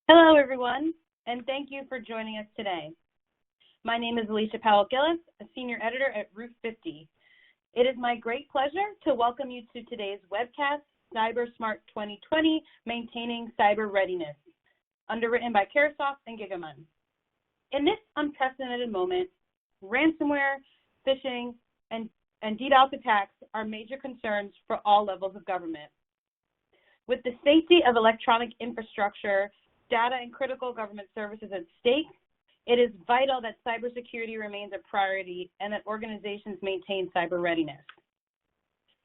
Hello, everyone, and thank you for joining us today. My name is Alicia Powell-Gillis, a senior editor at Route 50. It is my great pleasure to welcome you to today's webcast, Cybersmart 2020, Maintaining Cyber Readiness, underwritten by Caresoft and Gigamon. In this unprecedented moment, ransomware, phishing, and DDoS attacks are major concerns for all levels of government. With the safety of electronic infrastructure, data, and critical government services at stake, it is vital that cybersecurity remains a priority and that organizations maintain cyber readiness.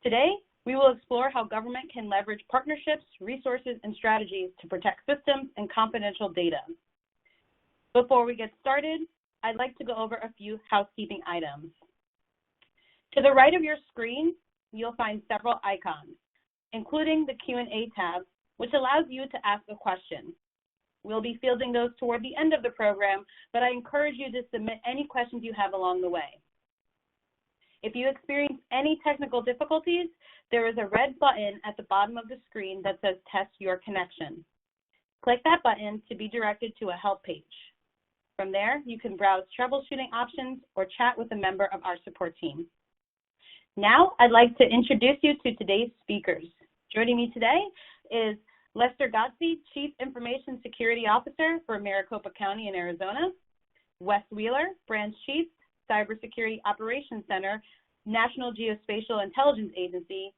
Today, we will explore how government can leverage partnerships, resources, and strategies to protect systems and confidential data. Before we get started, I'd like to go over a few housekeeping items. To the right of your screen, you'll find several icons, including the Q&A tab, which allows you to ask a question. We'll be fielding those toward the end of the program, but I encourage you to submit any questions you have along the way. If you experience any technical difficulties, there is a red button at the bottom of the screen that says Test Your Connection. Click that button to be directed to a help page. From there, you can browse troubleshooting options or chat with a member of our support team. Now, I'd like to introduce you to today's speakers. Joining me today is Lester Gotze, Chief Information Security Officer for Maricopa County in Arizona, Wes Wheeler, Branch Chief, Cybersecurity Operations Center, National Geospatial Intelligence Agency,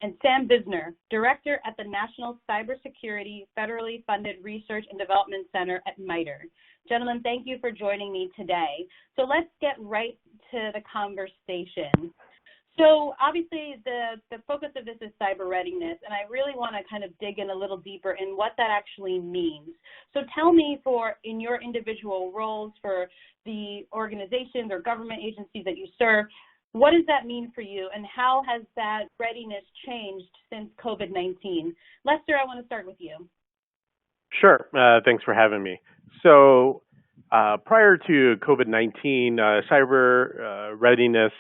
and Sam Bisner, Director at the National Cybersecurity Federally Funded Research and Development Center at MITRE. Gentlemen, thank you for joining me today. So let's get right to the conversation. So obviously the focus of this is cyber readiness, and I really want to kind of dig in a little deeper in what that actually means. So tell me, in your individual roles for the organizations or government agencies that you serve, what does that mean for you, and how has that readiness changed since COVID-19? Lester, I want to start with you. Sure. Thanks for having me. So prior to COVID-19, cyber readiness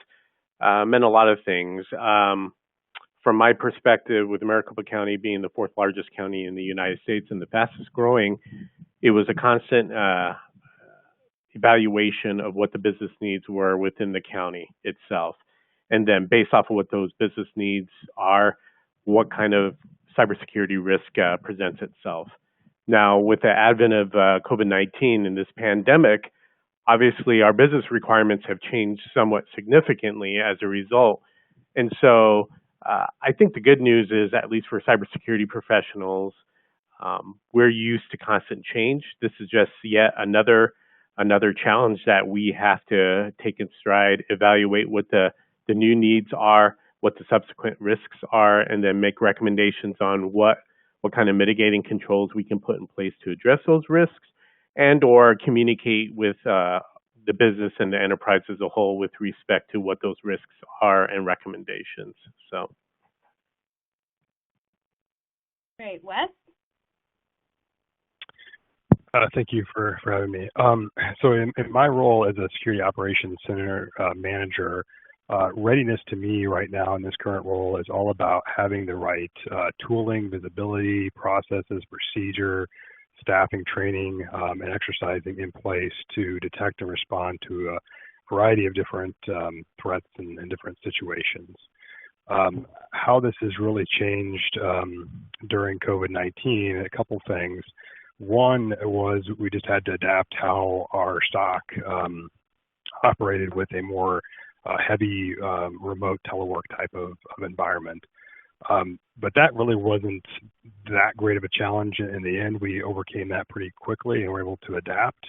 meant a lot of things. From my perspective, with Maricopa County being the fourth largest county in the United States and the fastest growing, it was a constant evaluation of what the business needs were within the county itself. And then based off of what those business needs are, what kind of cybersecurity risk presents itself. Now, with the advent of COVID-19 and this pandemic, obviously, our business requirements have changed somewhat significantly as a result. And so I think the good news is, at least for cybersecurity professionals, we're used to constant change. This is just yet another challenge that we have to take in stride, evaluate what the new needs are, what the subsequent risks are, and then make recommendations on what kind of mitigating controls we can put in place to address those risks, and or communicate with the business and the enterprise as a whole with respect to what those risks are and recommendations. So, great. Wes? Thank you for having me. So in my role as a Security Operations Center manager, readiness to me right now in this current role is all about having the right tooling, visibility, processes, procedure, staffing, training, and exercising in place to detect and respond to a variety of different threats and different situations. How this has really changed during COVID-19, a couple things. One was we just had to adapt how our SOC operated with a more heavy remote telework type of environment. But that really wasn't that great of a challenge. In the end, we overcame that pretty quickly and were able to adapt.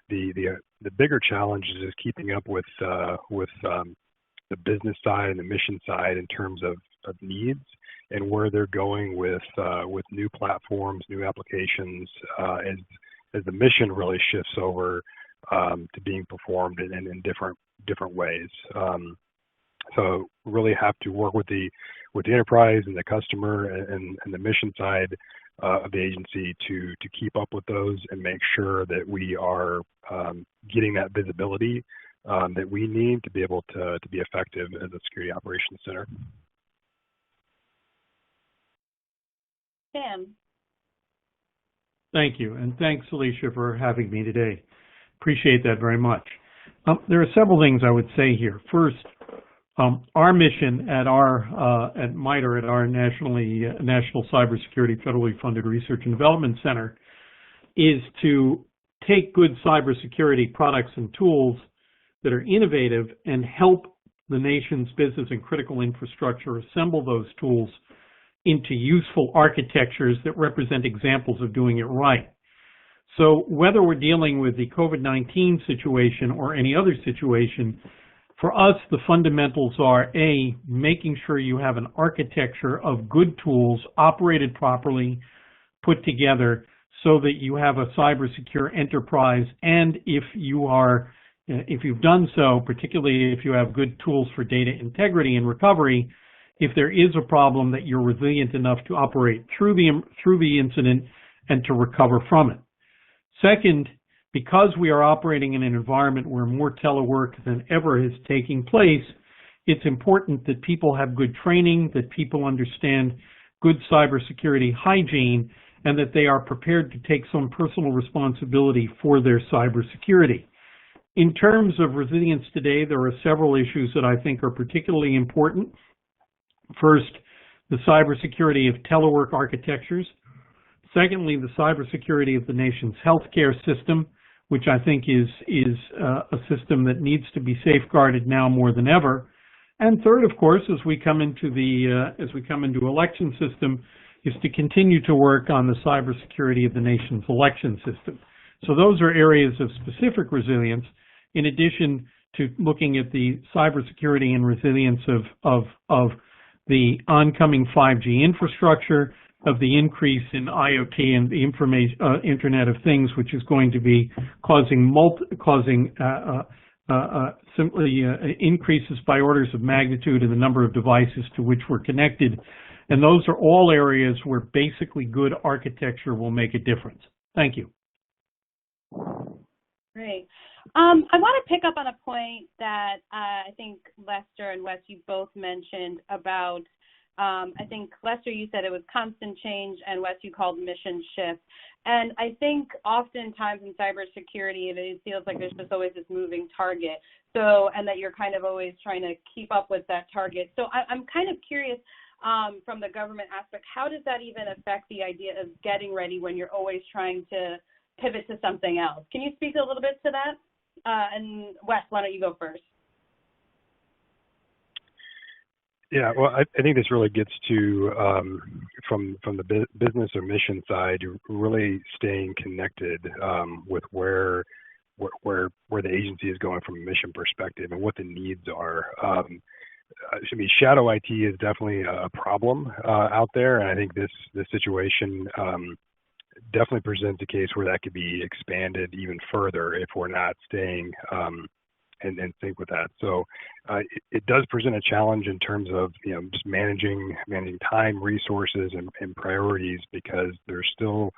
The bigger challenge is just keeping up with the business side and the mission side in terms of needs and where they're going with new platforms, new applications, as the mission really shifts over to being performed in different ways. So really have to work with the enterprise and the customer and the mission side of the agency to keep up with those and make sure that we are getting that visibility that we need to be able to be effective as a security operations center. Sam. Thank you, and thanks, Alicia, for having me today. Appreciate that very much. There are several things I would say here. First, our mission at MITRE, at our National Cybersecurity Federally Funded Research and Development Center, is to take good cybersecurity products and tools that are innovative and help the nation's business and critical infrastructure assemble those tools into useful architectures that represent examples of doing it right. So whether we're dealing with the COVID-19 situation or any other situation, for us, the fundamentals are A, making sure you have an architecture of good tools operated properly, put together so that you have a cyber secure enterprise. And if you've done so, particularly if you have good tools for data integrity and recovery, if there is a problem, that you're resilient enough to operate through the incident and to recover from it. Second, because we are operating in an environment where more telework than ever is taking place, it's important that people have good training, that people understand good cybersecurity hygiene, and that they are prepared to take some personal responsibility for their cybersecurity. In terms of resilience today, there are several issues that I think are particularly important. First, the cybersecurity of telework architectures. Secondly, the cybersecurity of the nation's healthcare system, which I think is a system that needs to be safeguarded now more than ever. And third, of course, as we come into election system, is to continue to work on the cybersecurity of the nation's election system. So those are areas of specific resilience, in addition to looking at the cybersecurity and resilience of the oncoming 5G infrastructure, of the increase in IoT and the Internet of Things, which is going to be causing increases by orders of magnitude in the number of devices to which we're connected. And those are all areas where basically good architecture will make a difference. Thank you. Great. I want to pick up on a point that I think Lester and Wes, you both mentioned about, I think, Lester, you said it was constant change, and Wes, you called mission shift. And I think oftentimes in cybersecurity, it feels like there's just always this moving target. So, and that you're kind of always trying to keep up with that target. So I'm kind of curious, from the government aspect, how does that even affect the idea of getting ready when you're always trying to pivot to something else? Can you speak a little bit to that? And Wes, why don't you go first? Yeah, well, I think this really gets to, from the business or mission side, really staying connected with where the agency is going from a mission perspective and what the needs are. I mean, shadow IT is definitely a problem out there, and I think this situation definitely presents a case where that could be expanded even further if we're not staying in sync with that. So it does present a challenge in terms of just managing time, resources, and priorities, because there's still,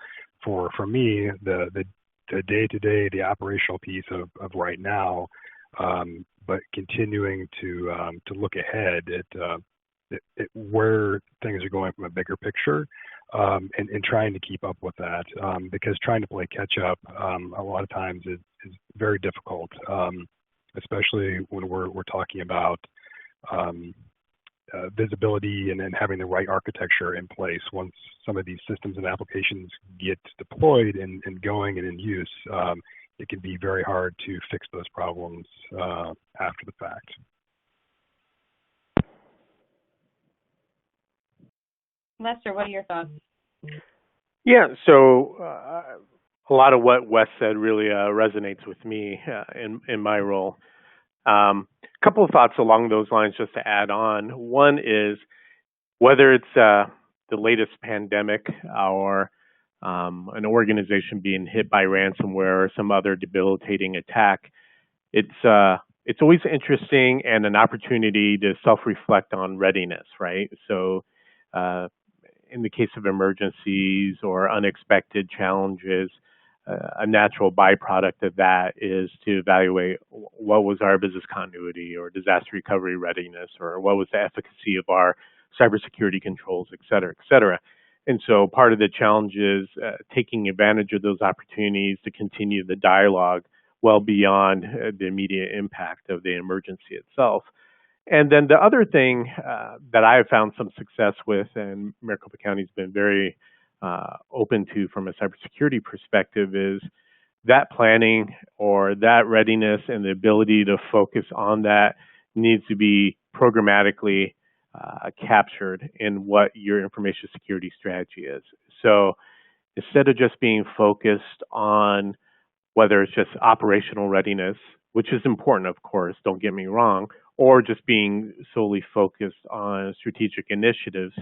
for me, the day-to-day, the operational piece of right now, but continuing to look ahead at where things are going from a bigger picture, and trying to keep up with that, because trying to play catch up a lot of times is very difficult, especially when we're talking about visibility and then having the right architecture in place. Once some of these systems and applications get deployed and going and in use, it can be very hard to fix those problems after the fact. Lester, what are your thoughts? Yeah, so a lot of what Wes said really resonates with me in my role. A couple of thoughts along those lines just to add on. One is, whether it's the latest pandemic or an organization being hit by ransomware or some other debilitating attack, it's always interesting and an opportunity to self-reflect on readiness, right? So in the case of emergencies or unexpected challenges, a natural byproduct of that is to evaluate what was our business continuity or disaster recovery readiness, or what was the efficacy of our cybersecurity controls, et cetera, et cetera. And so part of the challenge is taking advantage of those opportunities to continue the dialogue well beyond the immediate impact of the emergency itself. And then the other thing that I have found some success with, and Maricopa County has been very open to from a cybersecurity perspective, is that planning or that readiness and the ability to focus on that needs to be programmatically captured in what your information security strategy is. So instead of just being focused on whether it's just operational readiness, which is important, of course, don't get me wrong, or just being solely focused on strategic initiatives,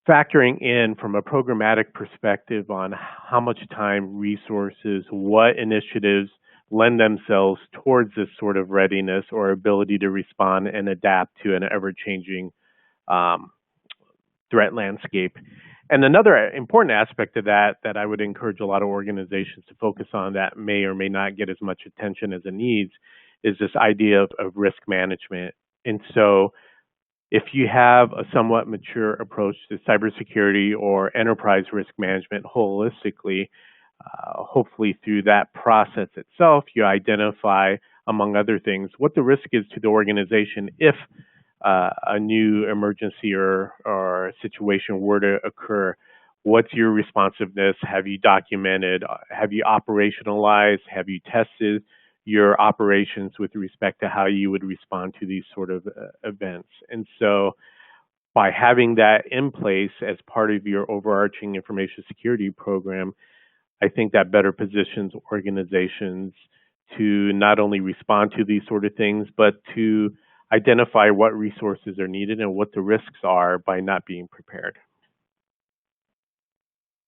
factoring in from a programmatic perspective on how much time, resources, what initiatives lend themselves towards this sort of readiness or ability to respond and adapt to an ever-changing threat landscape. And another important aspect of that I would encourage a lot of organizations to focus on that may or may not get as much attention as it needs is this idea of risk management. And so if you have a somewhat mature approach to cybersecurity or enterprise risk management holistically, hopefully through that process itself, you identify, among other things, what the risk is to the organization if a new emergency or situation were to occur. What's your responsiveness? Have you documented? Have you operationalized? Have you tested your operations with respect to how you would respond to these sort of events? And so by having that in place as part of your overarching information security program, I think that better positions organizations to not only respond to these sort of things, but to identify what resources are needed and what the risks are by not being prepared.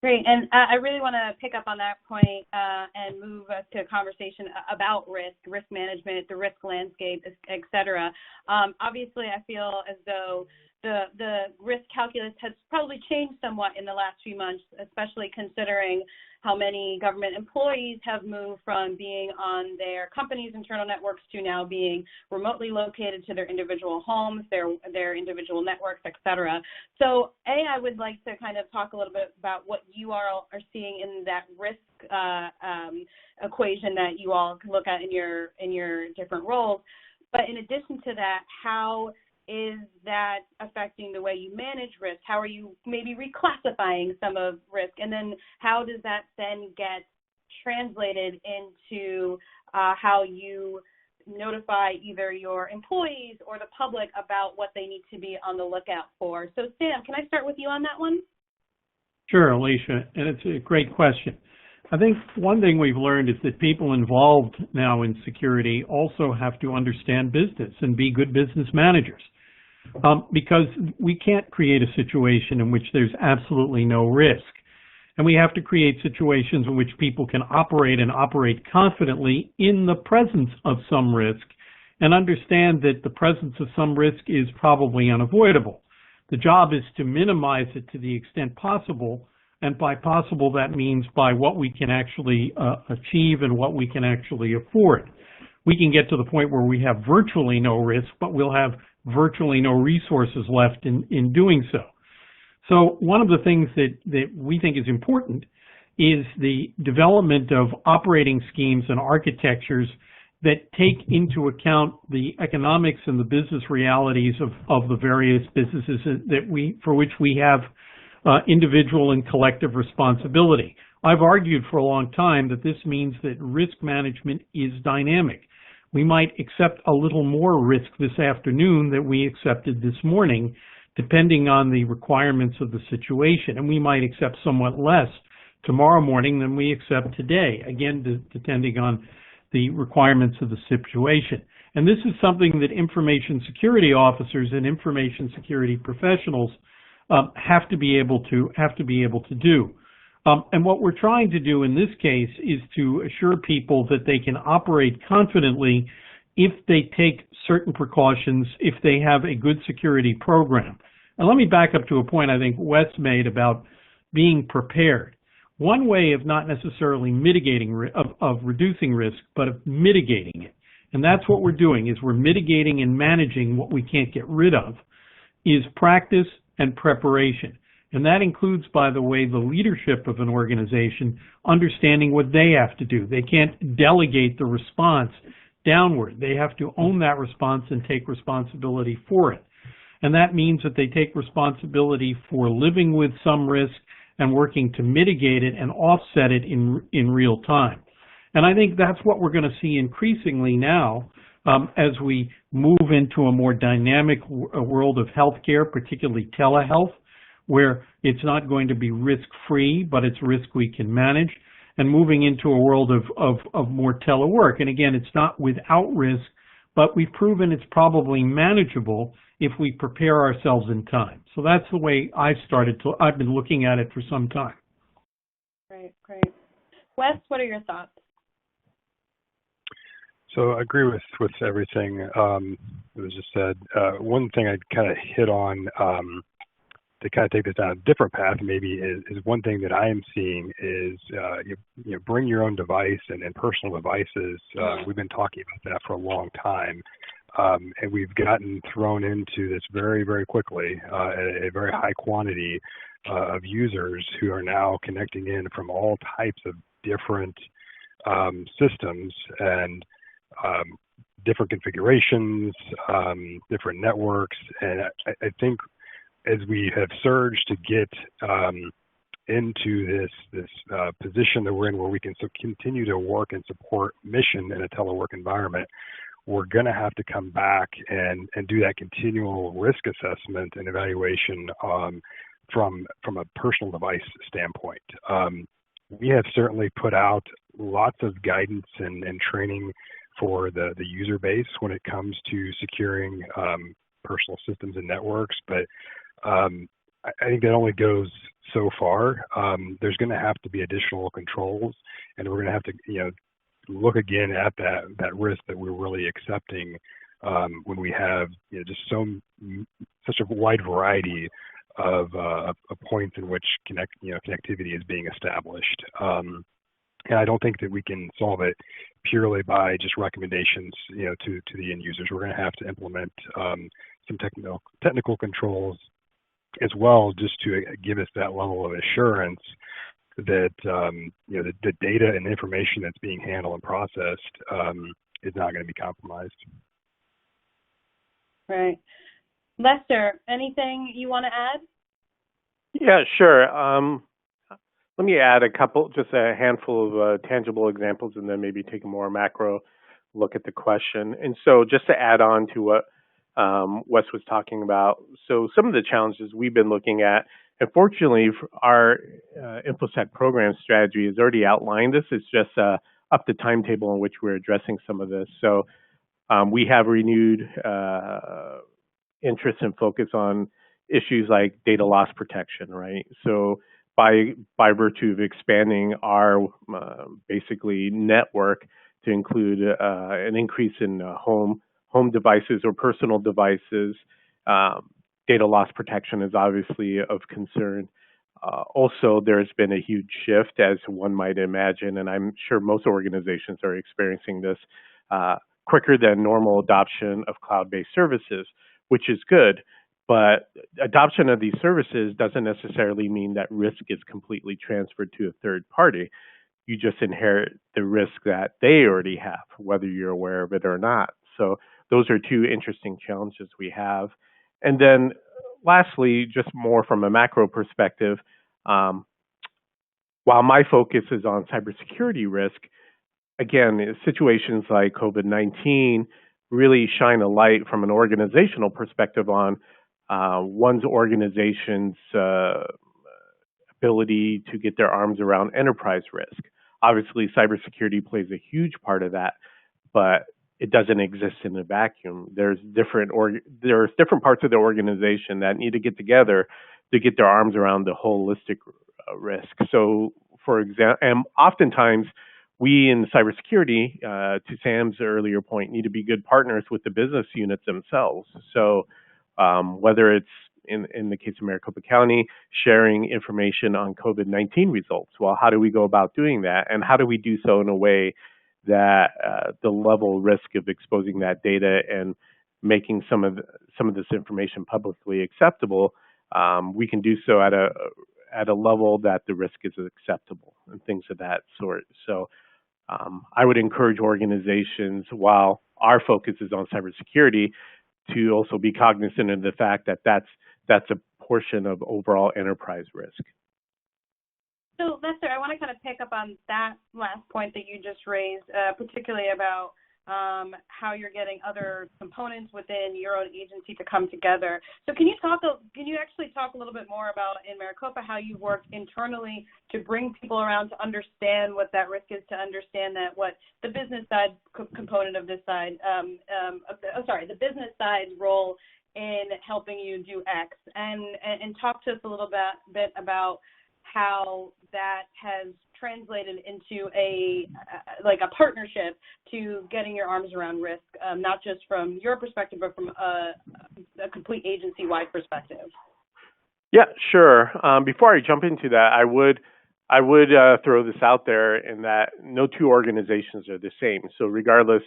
Great, and I really want to pick up on that point and move us to a conversation about risk management, the risk landscape, et cetera. Obviously, I feel as though the risk calculus has probably changed somewhat in the last few months, especially considering how many government employees have moved from being on their company's internal networks to now being remotely located to their individual homes, their individual networks, et cetera. So, I would like to kind of talk a little bit about what you all are seeing in that risk equation that you all can look at in your different roles. But in addition to that, how is that affecting the way you manage risk? How are you maybe reclassifying some of risk? And then how does that then get translated into how you notify either your employees or the public about what they need to be on the lookout for? So Sam, can I start with you on that one? Sure, Alicia, and it's a great question. I think one thing we've learned is that people involved now in security also have to understand business and be good business managers. Because we can't create a situation in which there's absolutely no risk. And we have to create situations in which people can operate and operate confidently in the presence of some risk and understand that the presence of some risk is probably unavoidable. The job is to minimize it to the extent possible, and by possible that means by what we can actually achieve and what we can actually afford. We can get to the point where we have virtually no risk, but we'll have virtually no resources left in doing so. So one of the things that we think is important is the development of operating schemes and architectures that take into account the economics and the business realities of the various businesses for which we have individual and collective responsibility. I've argued for a long time that this means that risk management is dynamic. We might accept a little more risk this afternoon than we accepted this morning, depending on the requirements of the situation. And we might accept somewhat less tomorrow morning than we accept today, again, depending on the requirements of the situation. And this is something that information security officers and information security professionals have to be able to do. And what we're trying to do in this case is to assure people that they can operate confidently if they take certain precautions, if they have a good security program. And let me back up to a point I think Wes made about being prepared. One way of not necessarily mitigating, of reducing risk, but of mitigating it. And that's what we're doing, is we're mitigating and managing what we can't get rid of, is practice and preparation. And that includes, by the way, the leadership of an organization understanding what they have to do. They can't delegate the response downward. They have to own that response and take responsibility for it. And that means that they take responsibility for living with some risk and working to mitigate it and offset it in real time. And I think that's what we're going to see increasingly now as we move into a more dynamic world of healthcare, particularly telehealth, where it's not going to be risk-free, but it's risk we can manage, and moving into a world of more telework. And again, it's not without risk, but we've proven it's probably manageable if we prepare ourselves in time. So that's the way I've been looking at it for some time. Great. Wes, what are your thoughts? So I agree with everything that was just said. One thing I'd kind of hit on to kind of take this down a different path maybe is one thing that I am seeing is you bring your own device and personal devices. We've been talking about that for a long time. And we've gotten thrown into this very, very quickly at a very high quantity of users who are now connecting in from all types of different systems and different configurations, different networks. And I think as we have surged to get into this position that we're in where we can continue to work and support mission in a telework environment, we're going to have to come back and do that continual risk assessment and evaluation from a personal device standpoint. We have certainly put out lots of guidance and training for the user base when it comes to securing personal systems and networks, but I think that only goes so far. There's going to have to be additional controls, and we're going to have to, look again at that risk that we're really accepting when we have just such a wide variety of points in which connectivity is being established. And I don't think that we can solve it purely by just recommendations, to the end users. We're going to have to implement some technical controls as well, just to give us that level of assurance that the data and information that's being handled and processed is not going to be compromised. Right. Lester, anything you want to add? Yeah, sure. Let me add just a handful of tangible examples, and then maybe take a more macro look at the question. And so just to add on to what Wes was talking about, so some of the challenges we've been looking at, unfortunately, our InfoSec program strategy has already outlined this. It's just up the timetable in which we're addressing some of this. So we have renewed interest and focus on issues like data loss protection, right? So by virtue of expanding our basically network to include an increase in home devices or personal devices, data loss protection is obviously of concern. Also, there's been a huge shift, as one might imagine, and I'm sure most organizations are experiencing this, quicker than normal adoption of cloud-based services, which is good. But adoption of these services doesn't necessarily mean that risk is completely transferred to a third party. You just inherit the risk that they already have, whether you're aware of it or not. So those are two interesting challenges we have. And then lastly, just more from a macro perspective, while my focus is on cybersecurity risk, again, situations like COVID-19 really shine a light from an organizational perspective on one's organization's ability to get their arms around enterprise risk. Obviously, cybersecurity plays a huge part of that, but it doesn't exist in a vacuum. There's different parts of the organization that need to get together to get their arms around the holistic risk. So, for example, and oftentimes we in cybersecurity, to Sam's earlier point, need to be good partners with the business units themselves. So whether it's in the case of Maricopa County, sharing information on COVID-19 results. Well, how do we go about doing that? And how do we do so in a way that the level of risk of exposing that data and making some of this information publicly acceptable we can do so at a level that the risk is acceptable and things of that sort. So I would encourage organizations, while our focus is on cybersecurity, to also be cognizant of the fact that that's a portion of overall enterprise risk. So, Lester, I want to kind of pick up on that last point that you just raised, particularly about how you're getting other components within your own agency to come together. So can you actually talk a little bit more about in Maricopa how you work internally to bring people around to understand what that risk is, to understand that what the business side component of this side, the business side's role in helping you do X, and talk to us a little bit about how that has translated into a partnership to getting your arms around risk, not just from your perspective, but from a complete agency-wide perspective. Yeah, sure. Before I jump into that, I would throw this out there in that no two organizations are the same. So regardless,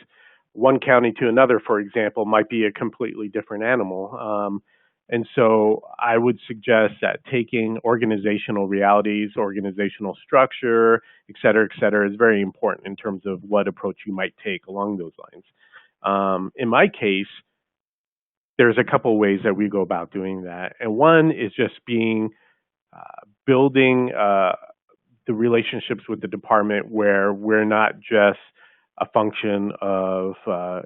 one county to another, for example, might be a completely different animal. And so I would suggest that taking organizational realities, organizational structure, et cetera, is very important in terms of what approach you might take along those lines. In my case, there's a couple ways that we go about doing that. And one is just building the relationships with the department where we're not just a function of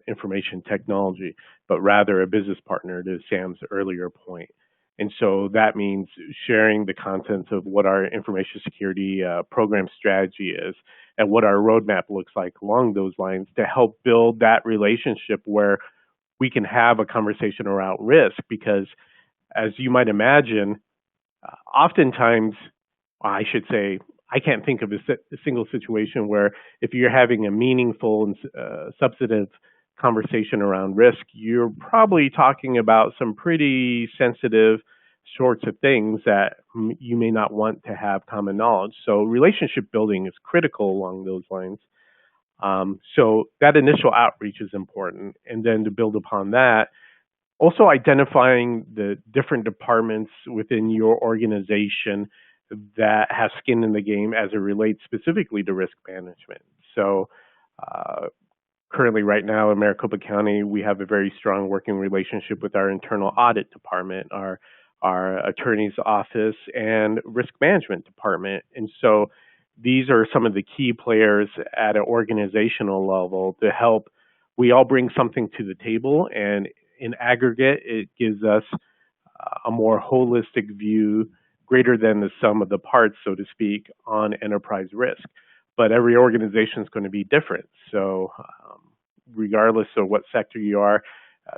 information technology, but rather a business partner, to Sam's earlier point. And so that means sharing the contents of what our information security program strategy is and what our roadmap looks like along those lines to help build that relationship where we can have a conversation around risk. Because as you might imagine, oftentimes, I should say, I can't think of a single situation where if you're having a meaningful and substantive conversation around risk, you're probably talking about some pretty sensitive sorts of things that you may not want to have common knowledge. So relationship building is critical along those lines. So that initial outreach is important. And then to build upon that, also identifying the different departments within your organization that have skin in the game as it relates specifically to risk management. So currently right now in Maricopa County, we have a very strong working relationship with our internal audit department, our attorney's office, and risk management department. And so these are some of the key players at an organizational level to help. We all bring something to the table, and in aggregate, it gives us a more holistic view, greater than the sum of the parts, so to speak, on enterprise risk. But every organization is going to be different. So regardless of what sector you are,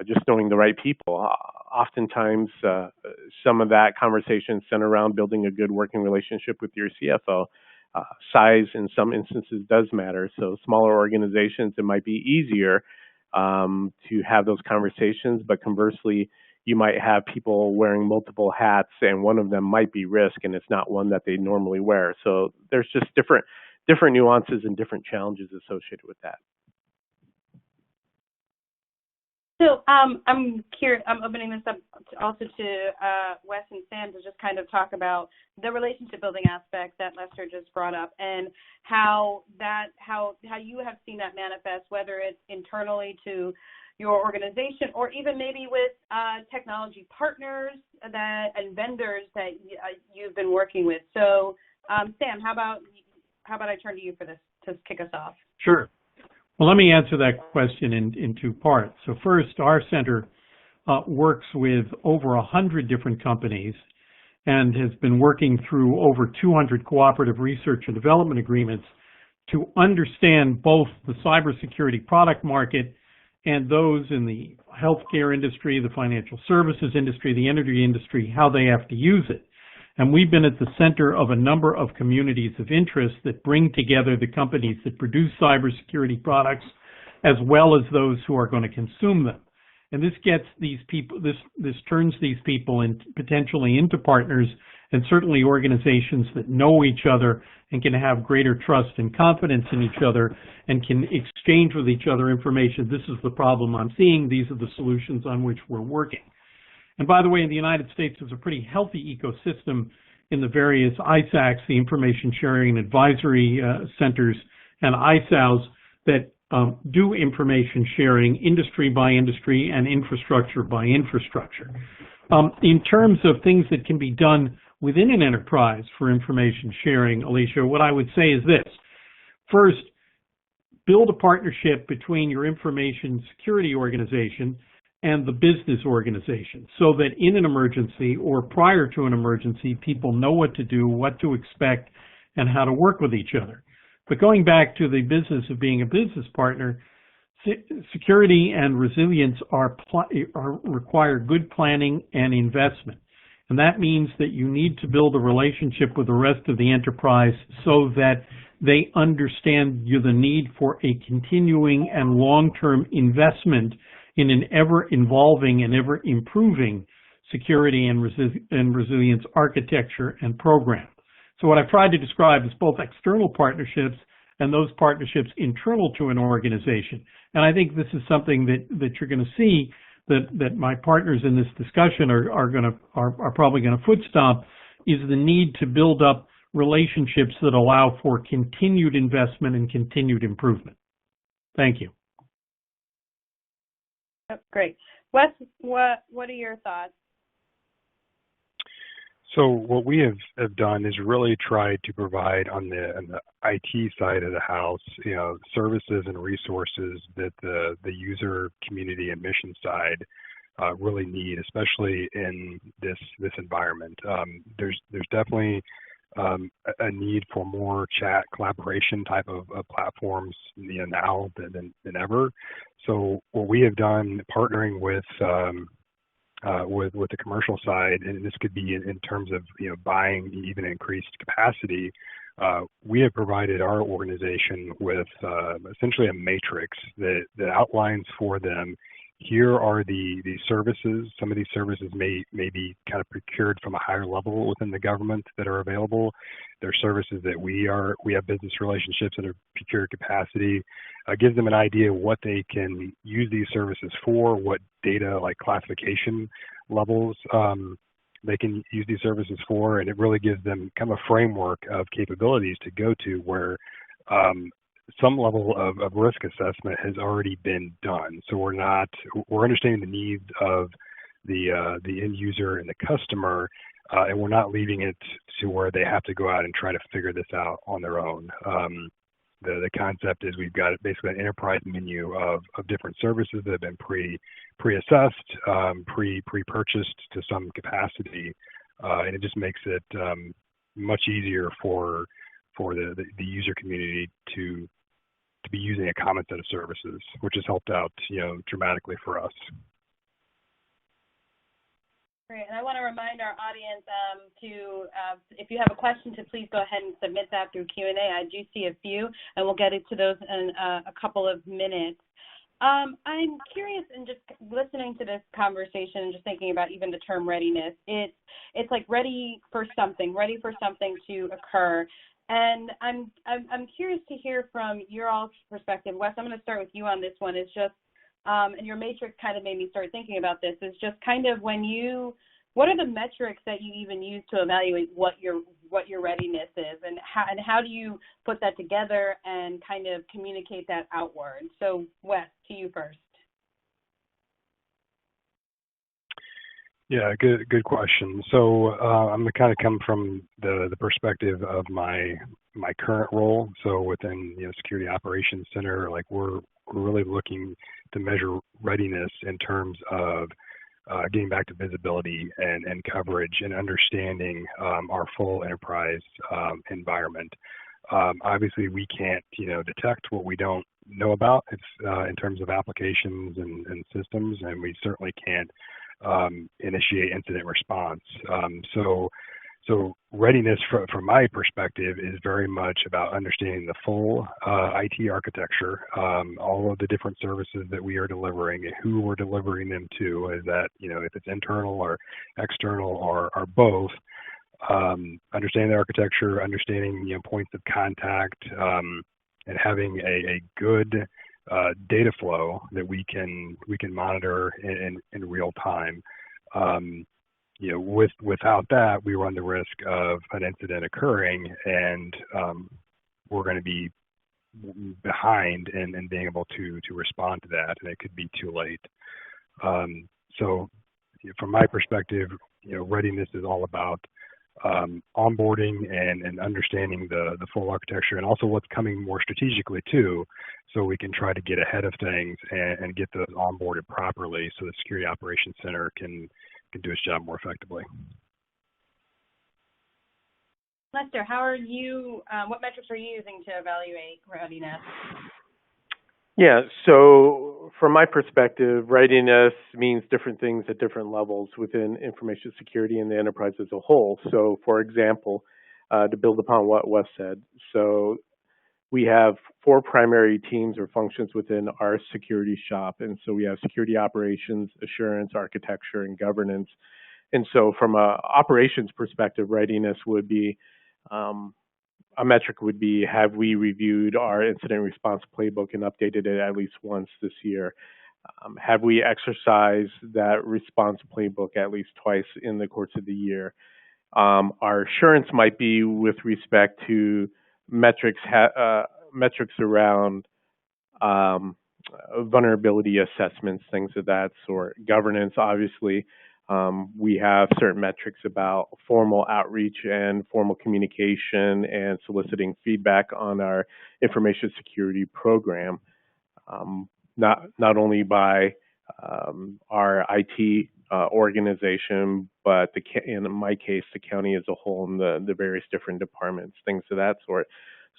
just knowing the right people. Oftentimes, some of that conversation is centered around building a good working relationship with your CFO. Size in some instances does matter. So smaller organizations, it might be easier to have those conversations, but conversely, you might have people wearing multiple hats, and one of them might be risk, and it's not one that they normally wear. So there's just different nuances and different challenges associated with that. So I'm curious. I'm opening this up also to Wes and Sam to just kind of talk about the relationship building aspect that Lester just brought up, and how you have seen that manifest, whether it's internally to your organization or even maybe with technology partners and vendors that you've been working with. So Sam, how about I turn to you for this to kick us off? Sure. Well, let me answer that question in two parts. So first, our center works with over 100 different companies and has been working through over 200 cooperative research and development agreements to understand both the cybersecurity product market and those in the healthcare industry, the financial services industry, the energy industry, how they have to use it. And we've been at the center of a number of communities of interest that bring together the companies that produce cybersecurity products as well as those who are going to consume them. And this gets these people, this turns these people potentially into partners, and certainly organizations that know each other and can have greater trust and confidence in each other and can exchange with each other information. This is the problem I'm seeing. These are the solutions on which we're working. And by the way, in the United States, there's a pretty healthy ecosystem in the various ISACs, the Information Sharing and Advisory Centers, and ISAOs that do information sharing industry by industry and infrastructure by infrastructure. In terms of things that can be done within an enterprise for information sharing, Alicia, what I would say is this. First, build a partnership between your information security organization and the business organization so that in an emergency or prior to an emergency, people know what to do, what to expect, and how to work with each other. But going back to the business of being a business partner, security and resilience require good planning and investment. And that means that you need to build a relationship with the rest of the enterprise so that they understand the need for a continuing and long-term investment in an ever-evolving and ever-improving security and resilience architecture and program. So what I've tried to describe is both external partnerships and those partnerships internal to an organization. And I think this is something that you're going to see that my partners in this discussion are probably going to foot stomp, is the need to build up relationships that allow for continued investment and continued improvement. Thank you. Oh, great. Wes, what are your thoughts? So what we have done is really tried to provide on the IT side of the house, services and resources that the user community and mission side really need, especially in this environment. There's definitely a need for more chat collaboration type of platforms now than ever. So what we have done, partnering with the commercial side, and this could be in terms of buying even increased capacity, we have provided our organization with essentially a matrix that outlines for them, here are the services. Some of these services may be kind of procured from a higher level within the government that are available. There are services that we have business relationships and have procured capacity. Gives them an idea of what they can use these services for, what data like classification levels they can use these services for, and it really gives them kind of a framework of capabilities to go to where some level of risk assessment has already been done. So we're understanding the needs of the end user and the customer, and we're not leaving it to where they have to go out and try to figure this out on their own. The concept is we've got basically an enterprise menu of different services that have been pre-assessed, pre-purchased to some capacity, and it just makes it much easier for the user community to be using a common set of services, which has helped out dramatically for us. Great, and I want to remind our audience if you have a question, to please go ahead and submit that through Q&A. I do see a few, and we'll get into those in a couple of minutes. I'm curious, and just listening to this conversation and just thinking about even the term readiness, it's like ready for something to occur. And I'm curious to hear from your all's perspective. Wes, I'm going to start with you on this one. It's just, and your matrix kind of made me start thinking about this, is just kind of what are the metrics that you even use to evaluate what your readiness is, and how do you put that together and kind of communicate that outward? So Wes, to you first. Yeah, good question. So I'm going to kind of come from the perspective of my current role. So within Security Operations Center, like we're really looking to measure readiness in terms of getting back to visibility and coverage and understanding our full enterprise environment. Obviously, we can't detect what we don't know about. It's in terms of applications and systems, and we certainly can't initiate incident response. So readiness from my perspective is very much about understanding the full IT architecture, all of the different services that we are delivering and who we're delivering them to, is that, if it's internal or external or both, understanding the architecture, understanding, points of contact, and having a good data flow that we can monitor in real time. Without that, we run the risk of an incident occurring, and we're going to be behind in being able to respond to that, and it could be too late. So from my perspective, readiness is all about onboarding and understanding the full architecture, and also what's coming more strategically too, so we can try to get ahead of things and get those onboarded properly so the Security Operations Center can do its job more effectively. Lester, how are you, what metrics are you using to evaluate readiness? Yeah, so from my perspective, readiness means different things at different levels within information security and the enterprise as a whole. So for example, to build upon what Wes said, so we have 4 primary teams or functions within our security shop. And so we have security operations, assurance, architecture, and governance. And so from a operations perspective, readiness would be, a metric would be, have we reviewed our incident response playbook and updated it at least once this year? Have we exercised that response playbook at least twice in the course of the year? Our assurance might be with respect to metrics around vulnerability assessments, things of that sort. Governance, obviously, we have certain metrics about formal outreach and formal communication and soliciting feedback on our information security program, not only by our IT organization, but in my case, the county as a whole and the various different departments, things of that sort.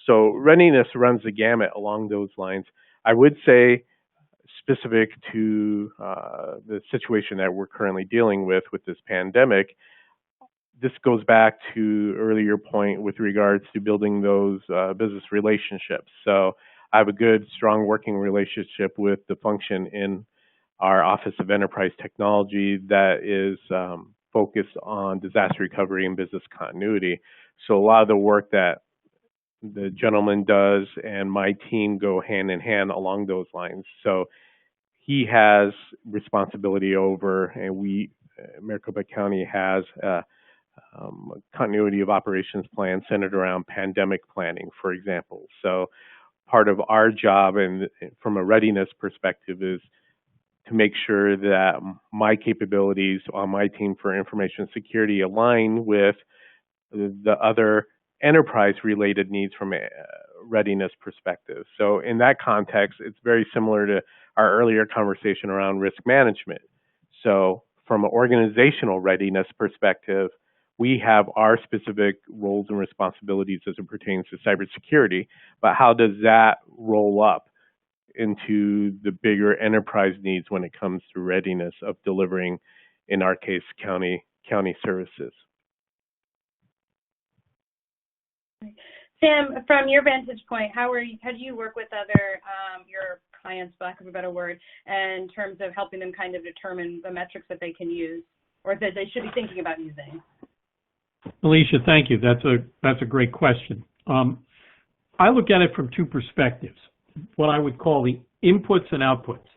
So readiness runs the gamut along those lines. I would say, specific to the situation that we're currently dealing with this pandemic, this goes back to earlier point with regards to building those business relationships. So I have a good, strong working relationship with the function in our Office of Enterprise Technology that is focused on disaster recovery and business continuity. So a lot of the work that the gentleman does and my team go hand in hand along those lines. So he has responsibility over, and Maricopa County has a continuity of operations plan centered around pandemic planning, for example. So part of our job, and from a readiness perspective, is to make sure that my capabilities on my team for information security align with the other enterprise-related needs from a readiness perspective. So in that context, it's very similar to our earlier conversation around risk management. So from an organizational readiness perspective, we have our specific roles and responsibilities as it pertains to cybersecurity, but how does that roll up into the bigger enterprise needs when it comes to readiness of delivering, in our case, county services? Sam, from your vantage point, how do you work with other your clients, for lack of a better word, in terms of helping them kind of determine the metrics that they can use or that they should be thinking about using? Alicia, thank you. That's a great question. I look at it from 2 perspectives, what I would call the inputs and outputs.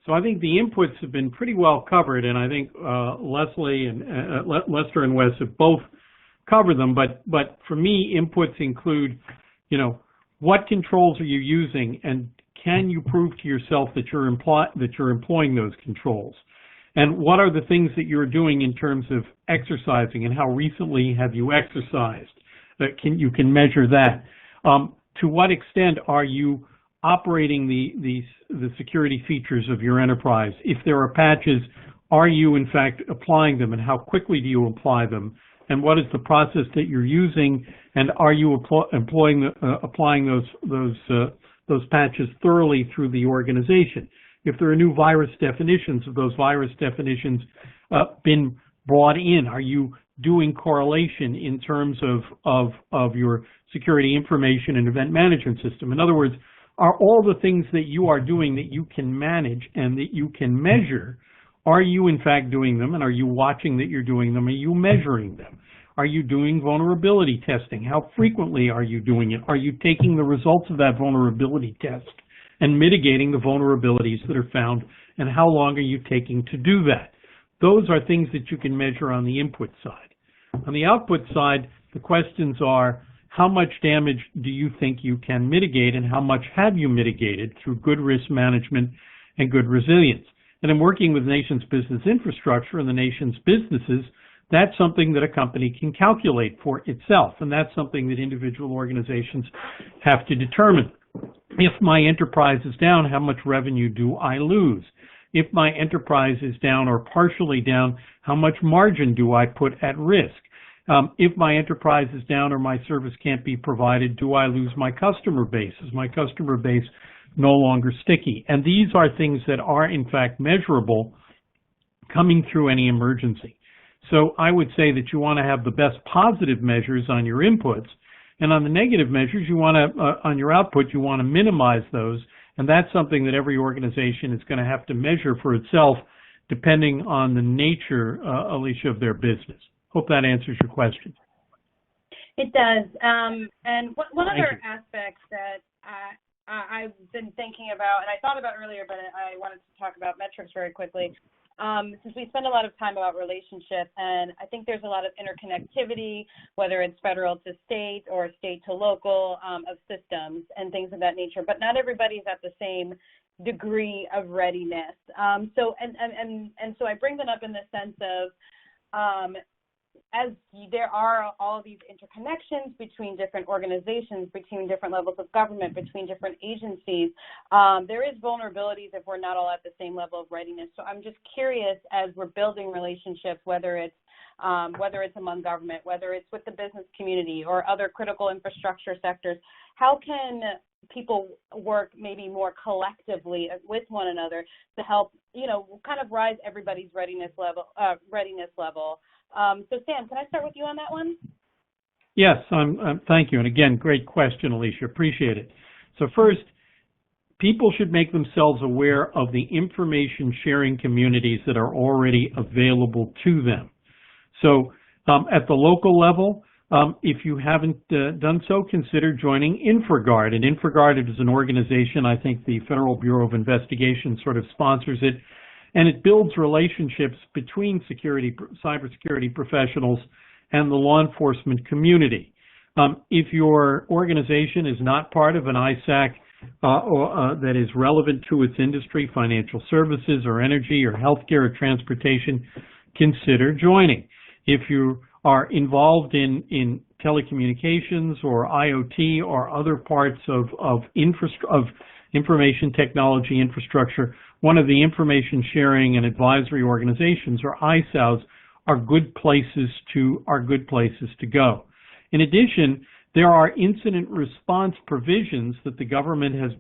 So I think the inputs have been pretty well covered, and I think Leslie and Lester and Wes have both covered them. But for me, inputs include, what controls are you using, and can you prove to yourself that you're employing those controls? And what are the things that you're doing in terms of exercising, and how recently have you exercised? You can measure that. To what extent are you operating the security features of your enterprise? If there are patches, are you in fact applying them, and how quickly do you apply them? And what is the process that you're using? And are you applying those patches thoroughly through the organization? If there are new virus definitions, have those virus definitions been brought in? Are you doing correlation in terms of your security information and event management system? In other words, are all the things that you are doing that you can manage and that you can measure, are you in fact doing them? And are you watching that you're doing them? Are you measuring them? Are you doing vulnerability testing? How frequently are you doing it? Are you taking the results of that vulnerability test and mitigating the vulnerabilities that are found? And how long are you taking to do that? Those are things that you can measure on the input side. On the output side, the questions are, how much damage do you think you can mitigate, and how much have you mitigated through good risk management and good resilience? And in working with the nation's business infrastructure and the nation's businesses, that's something that a company can calculate for itself, and that's something that individual organizations have to determine. If my enterprise is down, how much revenue do I lose? If my enterprise is down or partially down, how much margin do I put at risk? If my enterprise is down or my service can't be provided, do I lose my customer base? Is my customer base no longer sticky? And these are things that are, in fact, measurable coming through any emergency. So I would say that you want to have the best positive measures on your inputs, and on the negative measures, you want to, on your output, you want to minimize those, and that's something that every organization is going to have to measure for itself, depending on the nature, Alicia, of their business. Hope that answers your question. It does. And one other aspect that I've been thinking about, and I thought about earlier, but I wanted to talk about metrics very quickly. Since we spend a lot of time about relationships, and I think there's a lot of interconnectivity, whether it's federal to state or state to local, of systems and things of that nature, but not everybody's at the same degree of readiness. So I bring that up in the sense of, as there are all these interconnections between different organizations, between different levels of government, between different agencies, there is vulnerabilities if we're not all at the same level of readiness. So I'm just curious, as we're building relationships, whether it's among government, whether it's with the business community or other critical infrastructure sectors, how can people work maybe more collectively with one another to help, kind of rise everybody's readiness level? So Sam, can I start with you on that one? Yes, thank you. And again, great question, Alicia. Appreciate it. So first, people should make themselves aware of the information sharing communities that are already available to them. So at the local level, if you haven't done so, consider joining InfraGard. And InfraGard is an organization, I think the Federal Bureau of Investigation sort of sponsors it, and it builds relationships between cybersecurity professionals and the law enforcement community. If your organization is not part of an ISAC that is relevant to its industry, financial services or energy or healthcare or transportation, consider joining. If you are involved in telecommunications or IoT or other parts of information technology infrastructure, one of the information sharing and advisory organizations, or ISAOs, are good places to go. In addition, there are incident response provisions that the government has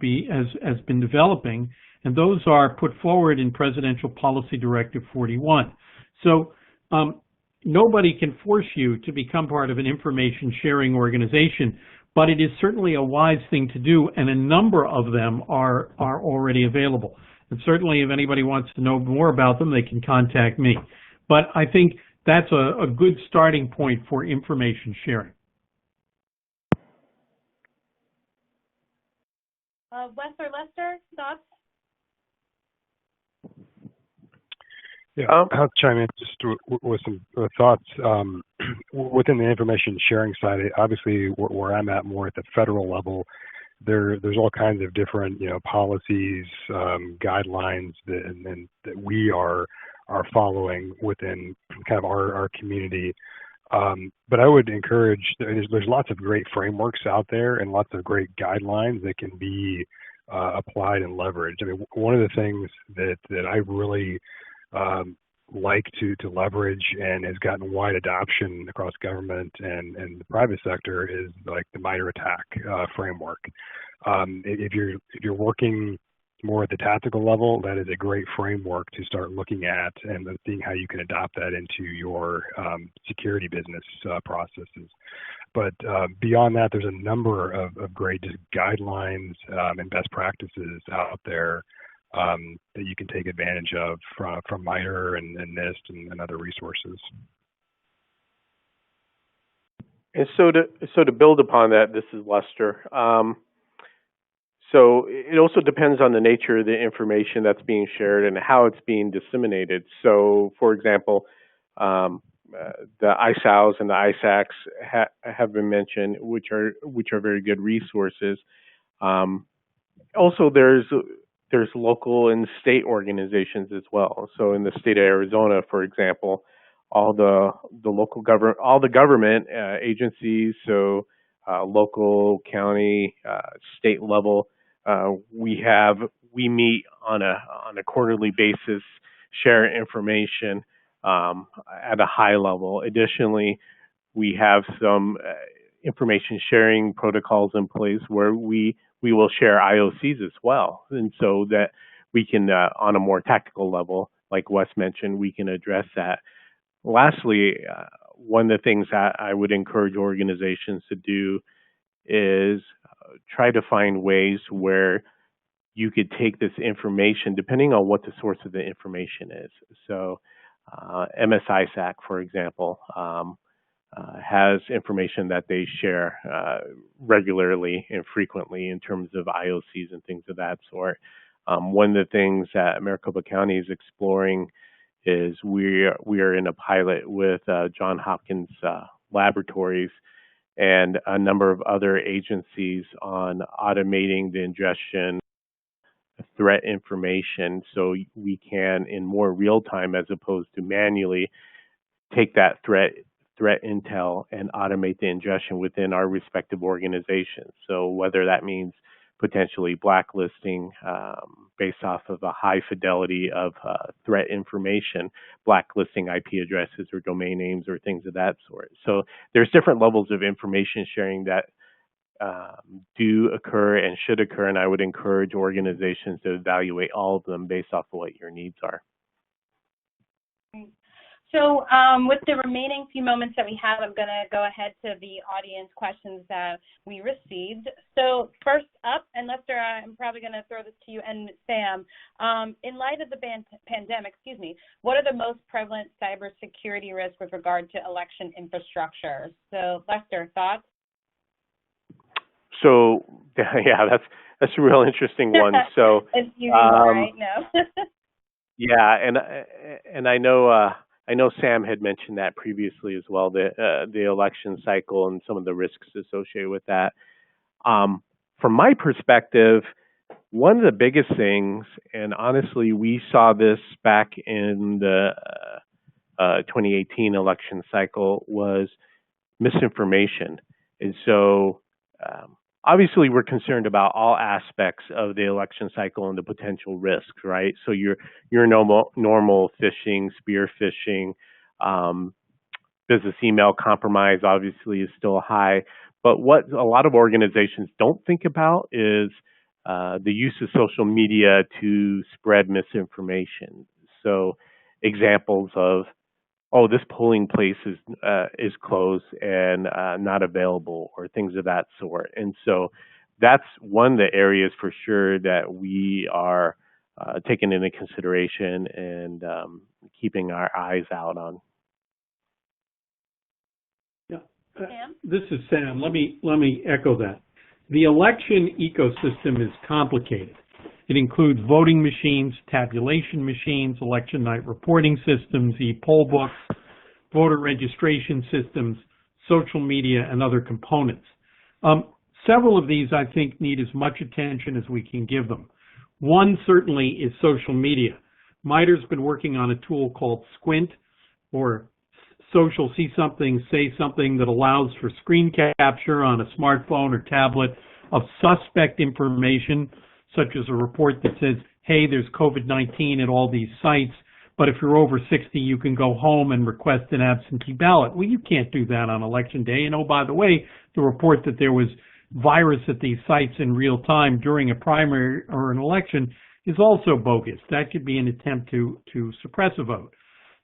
been developing, and those are put forward in Presidential Policy Directive 41. So nobody can force you to become part of an information sharing organization, but it is certainly a wise thing to do, and a number of them are already available. And certainly if anybody wants to know more about them, they can contact me. But I think that's a good starting point for information sharing. Wes or Lester, thoughts? Yeah, I'll chime in just with some thoughts. Within the information sharing side, obviously where I'm at more at the federal level, there's all kinds of different, policies, guidelines that we are following within kind of our community. But I would encourage, there's lots of great frameworks out there and lots of great guidelines that can be applied and leveraged. I mean, one of the things that I really like to leverage and has gotten wide adoption across government and the private sector is like the MITRE ATT&CK framework. If you're working more at the tactical level, that is a great framework to start looking at and seeing how you can adopt that into your security business processes. But beyond that, there's a number of great just guidelines and best practices out there that you can take advantage of from MITRE and NIST and other resources. And so to build upon that, this is Lester. So it also depends on the nature of the information that's being shared and how it's being disseminated. So, for example, the ISAOs and the ISACs have been mentioned, which are very good resources. Also, there's local and state organizations as well. So, in the state of Arizona, for example, all the government agencies, so local, county, state level, we meet on a quarterly basis, share information at a high level. Additionally, we have some information sharing protocols in place where we will share IOCs as well, and so that we can, on a more tactical level, like Wes mentioned, we can address that. Lastly, one of the things that I would encourage organizations to do is try to find ways where you could take this information, depending on what the source of the information is. So, MSISAC, for example, has information that they share regularly and frequently in terms of IOCs and things of that sort. One of the things that Maricopa County is exploring is we are in a pilot with Johns Hopkins laboratories and a number of other agencies on automating the ingestion of threat information, so we can, in more real time as opposed to manually, take that threat intel and automate the ingestion within our respective organizations. So whether that means potentially blacklisting based off of a high fidelity of threat information, blacklisting IP addresses or domain names or things of that sort. So there's different levels of information sharing that do occur and should occur, and I would encourage organizations to evaluate all of them based off of what your needs are. So with the remaining few moments that we have, I'm going to go ahead to the audience questions that we received. So first up, and Lester, I'm probably going to throw this to you and Sam. In light of the pandemic, what are the most prevalent cybersecurity risks with regard to election infrastructure? So Lester, thoughts? So yeah, that's a real interesting one. So it's usual, right? No. Yeah, and I know Sam had mentioned that previously as well, the election cycle and some of the risks associated with that. From my perspective, one of the biggest things, and honestly, we saw this back in the 2018 election cycle, was misinformation. And so obviously we're concerned about all aspects of the election cycle and the potential risks, right? So your normal phishing, spear phishing, business email compromise obviously is still high. But what a lot of organizations don't think about is the use of social media to spread misinformation. So examples of, oh, this polling place is closed and not available, or things of that sort. And so that's one of the areas for sure that we are taking into consideration and keeping our eyes out on. Yeah, this is Sam. Let me echo that. The election ecosystem is complicated. It includes voting machines, tabulation machines, election night reporting systems, e-poll books, voter registration systems, social media, and other components. Several of these, I think, need as much attention as we can give them. One certainly is social media. MITRE's been working on a tool called Squint, or Social See Something, Say Something, that allows for screen capture on a smartphone or tablet of suspect information, such as a report that says, hey, there's COVID-19 at all these sites, but if you're over 60, you can go home and request an absentee ballot. Well, you can't do that on election day. And oh, by the way, the report that there was virus at these sites in real time during a primary or an election is also bogus. That could be an attempt to suppress a vote.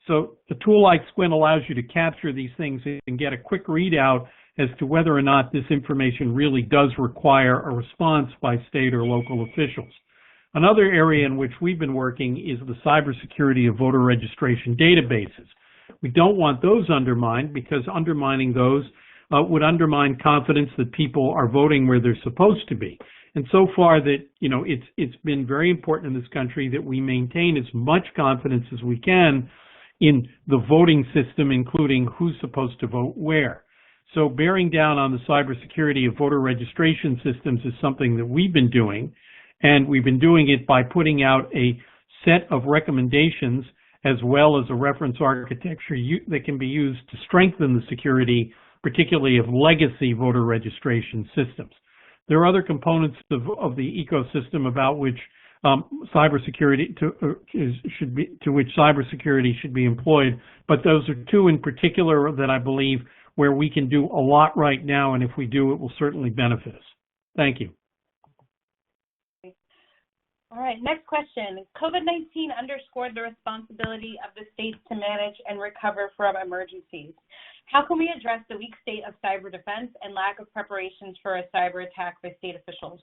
So a tool like Squint allows you to capture these things and get a quick readout as to whether or not this information really does require a response by state or local officials. Another area in which we've been working is the cybersecurity of voter registration databases. We don't want those undermined, because undermining those would undermine confidence that people are voting where they're supposed to be. And so far that, it's been very important in this country that we maintain as much confidence as we can in the voting system, including who's supposed to vote where. So bearing down on the cybersecurity of voter registration systems is something that we've been doing, and we've been doing it by putting out a set of recommendations as well as a reference architecture that can be used to strengthen the security, particularly of legacy voter registration systems. There are other components of the ecosystem about which cybersecurity to which cybersecurity should be employed, but those are two in particular that I believe where we can do a lot right now, and if we do, it will certainly benefit us. Thank you. All right, next question. COVID-19 underscored the responsibility of the states to manage and recover from emergencies. How can we address the weak state of cyber defense and lack of preparations for a cyber attack by state officials?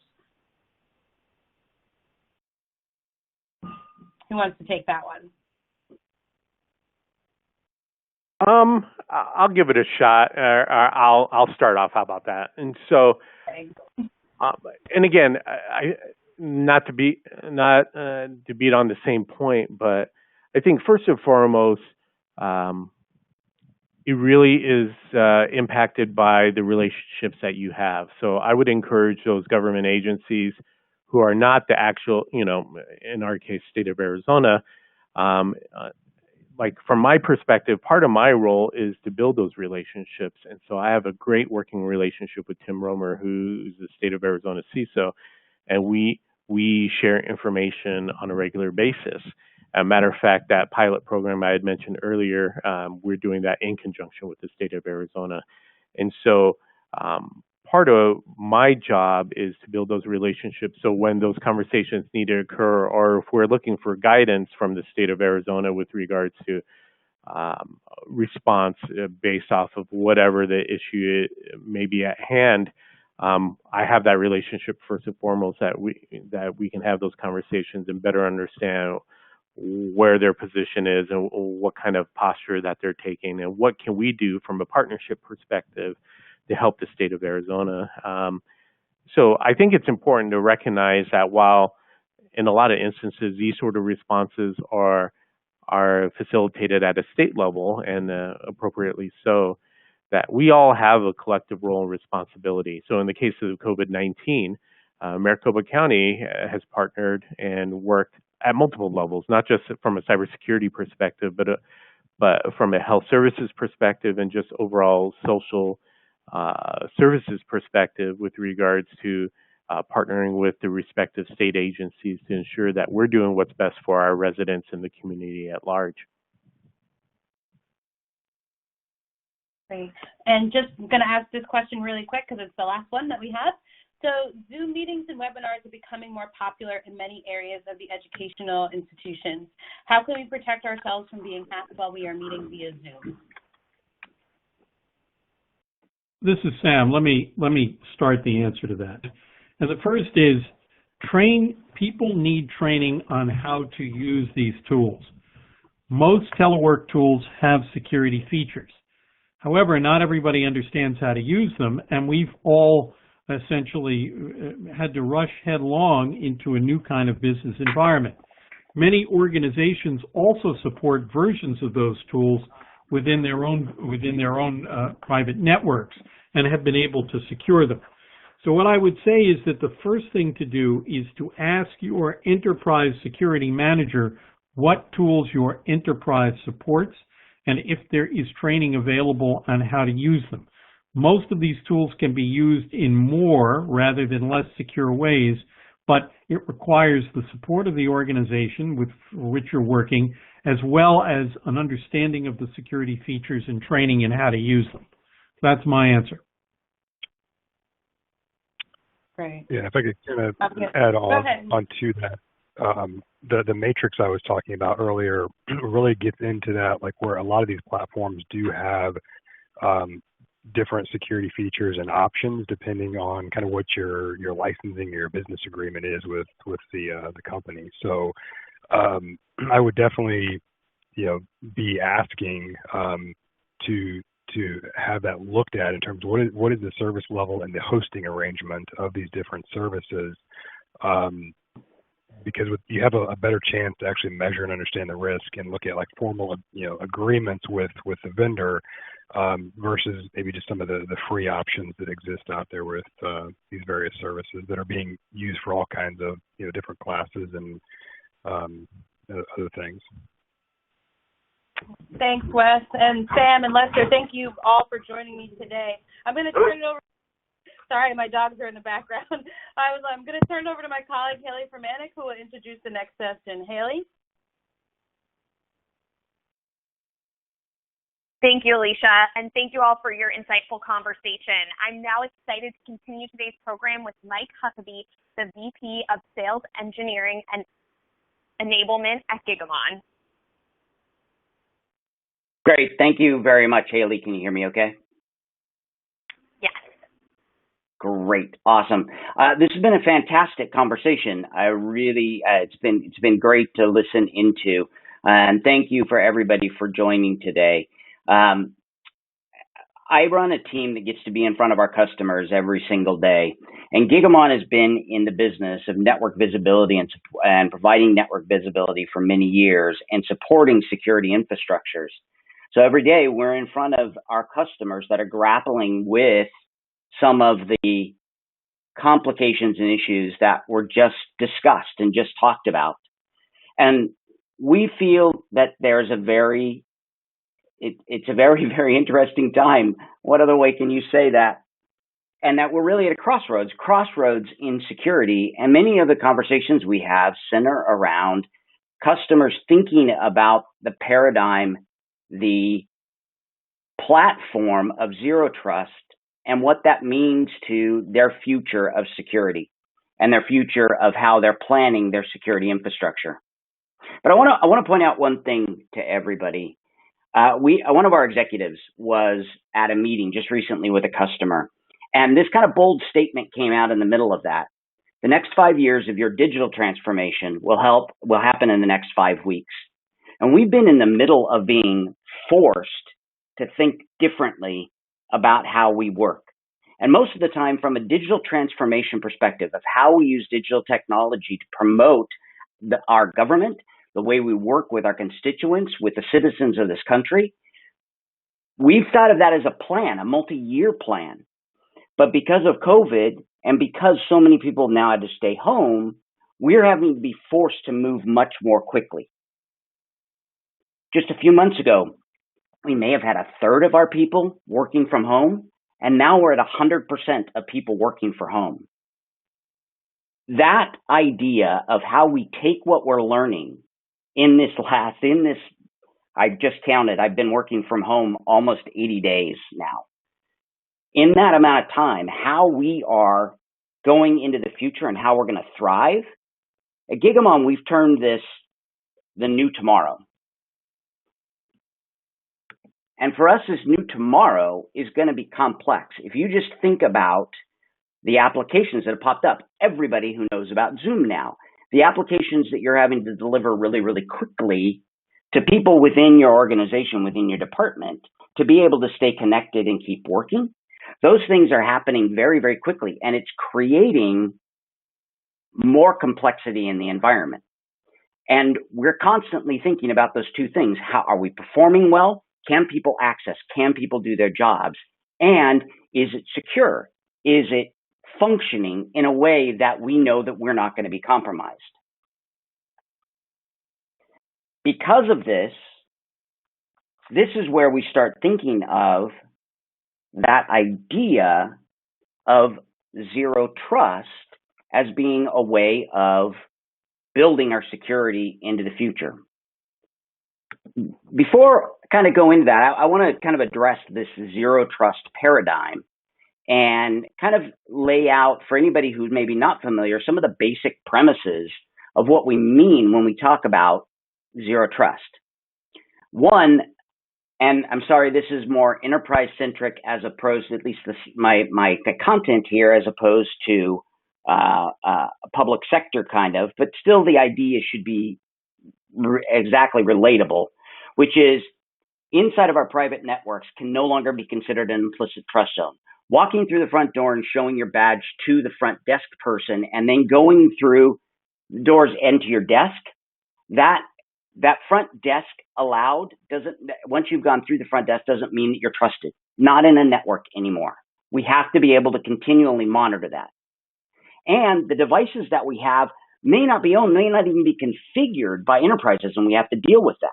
Who wants to take that one? I'll give it a shot, or I'll start off. How about that? And so, and again, not to beat on the same point, but I think first and foremost, it really is impacted by the relationships that you have. So I would encourage those government agencies who are not the actual, in our case, state of Arizona. Like from my perspective, part of my role is to build those relationships. And so I have a great working relationship with Tim Romer, who's the state of Arizona CISO, and we share information on a regular basis. As a matter of fact, that pilot program I had mentioned earlier, we're doing that in conjunction with the state of Arizona. And so part of my job is to build those relationships so when those conversations need to occur, or if we're looking for guidance from the state of Arizona with regards to response based off of whatever the issue may be at hand, I have that relationship first and foremost that we can have those conversations and better understand where their position is and what kind of posture that they're taking and what can we do from a partnership perspective to help the state of Arizona. So I think it's important to recognize that while in a lot of instances these sort of responses are facilitated at a state level and appropriately so, that we all have a collective role and responsibility. So in the case of COVID-19, Maricopa County has partnered and worked at multiple levels, not just from a cybersecurity perspective, but from a health services perspective and just overall social services perspective with regards to partnering with the respective state agencies to ensure that we're doing what's best for our residents and the community at large. Great. And just going to ask this question really quick because it's the last one that we have. So Zoom meetings and webinars are becoming more popular in many areas of the educational institutions. How can we protect ourselves from being hacked while we are meeting via Zoom? This is Sam. Let me start the answer to that. And the first is people need training on how to use these tools. Most telework tools have security features. However, not everybody understands how to use them, and we've all essentially had to rush headlong into a new kind of business environment. Many organizations also support versions of those tools within their own private networks and have been able to secure them. So what I would say is that the first thing to do is to ask your enterprise security manager what tools your enterprise supports and if there is training available on how to use them. Most of these tools can be used in more rather than less secure ways, but it requires the support of the organization with which you're working, as well as an understanding of the security features and training in how to use them. That's my answer. Great. Yeah, if I could kind of add on to that. The matrix I was talking about earlier really gets into that, like where a lot of these platforms do have different security features and options depending on kind of what your licensing or your business agreement is with the company. So I would definitely be asking to to have that looked at in terms of what is the service level and the hosting arrangement of these different services, because you have a better chance to actually measure and understand the risk and look at like formal agreements with the vendor versus maybe just some of the free options that exist out there with these various services that are being used for all kinds of different classes and other things. Thanks, Wes, and Sam and Lester. Thank you all for joining me today. I'm going to turn it over. Sorry, my dogs are in the background. I'm going to turn it over to my colleague, Haley Fermanick, who will introduce the next session. Haley? Thank you, Alicia, and thank you all for your insightful conversation. I'm now excited to continue today's program with Mike Huckabee, the VP of Sales Engineering and Enablement at Gigamon. Great. Thank you very much, Haley. Can you hear me okay? Yes. Great. Awesome. This has been a fantastic conversation. I really, it's been great to listen into, and thank you for everybody for joining today. I run a team that gets to be in front of our customers every single day, and Gigamon has been in the business of network visibility and providing network visibility for many years and supporting security infrastructures. So every day we're in front of our customers that are grappling with some of the complications and issues that were just discussed and just talked about. And we feel that there's it's a very, very interesting time. What other way can you say that? And that we're really at a crossroads in security. And many of the conversations we have center around customers thinking about the paradigm, the platform of zero trust, and what that means to their future of security and their future of how they're planning their security infrastructure. But I want to point out one thing to everybody. One of our executives was at a meeting just recently with a customer, and this kind of bold statement came out in the middle of that. The next 5 years of your digital transformation will happen in the next 5 weeks. And we've been in the middle of being forced to think differently about how we work. And most of the time, from a digital transformation perspective of how we use digital technology to promote our government, the way we work with our constituents, with the citizens of this country, we've thought of that as a plan, a multi-year plan. But because of COVID and because so many people now had to stay home, we're having to be forced to move much more quickly. Just a few months ago, we may have had a third of our people working from home, and now we're at 100% of people working from home. That idea of how we take what we're learning I just counted, I've been working from home almost 80 days now. In that amount of time, how we are going into the future and how we're going to thrive, at Gigamon, we've termed this the new tomorrow. And for us, this new tomorrow is going to be complex. If you just think about the applications that have popped up, everybody who knows about Zoom now, the applications that you're having to deliver really, really quickly to people within your organization, within your department, to be able to stay connected and keep working, those things are happening very, very quickly, and it's creating more complexity in the environment. And we're constantly thinking about those two things. How are we performing well? Can people access? Can people do their jobs? And is it secure? Is it functioning in a way that we know that we're not going to be compromised? Because of this is where we start thinking of that idea of zero trust as being a way of building our security into the future. Before I kind of go into that, I want to kind of address this zero trust paradigm and kind of lay out for anybody who's maybe not familiar some of the basic premises of what we mean when we talk about zero trust. One, and I'm sorry, this is more enterprise-centric as opposed to, at least my content here, as opposed to public sector kind of, but still the idea should be exactly relatable, which is inside of our private networks can no longer be considered an implicit trust zone. Walking through the front door and showing your badge to the front desk person and then going through the doors into your desk, that front desk allowed once you've gone through the front desk doesn't mean that you're trusted. Not in a network anymore. We have to be able to continually monitor that. And the devices that we have may not be owned, may not even be configured by enterprises, and we have to deal with that.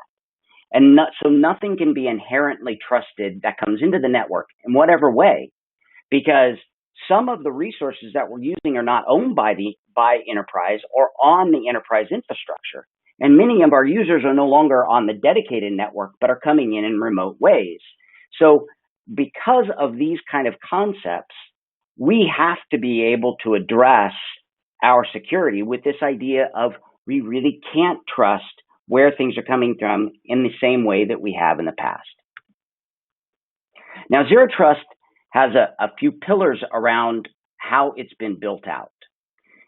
And so nothing can be inherently trusted that comes into the network in whatever way, because some of the resources that we're using are not owned by enterprise or on the enterprise infrastructure. And many of our users are no longer on the dedicated network, but are coming in remote ways. So because of these kind of concepts, we have to be able to address our security with this idea of we really can't trust where things are coming from in the same way that we have in the past. Now, Zero Trust has a few pillars around how it's been built out.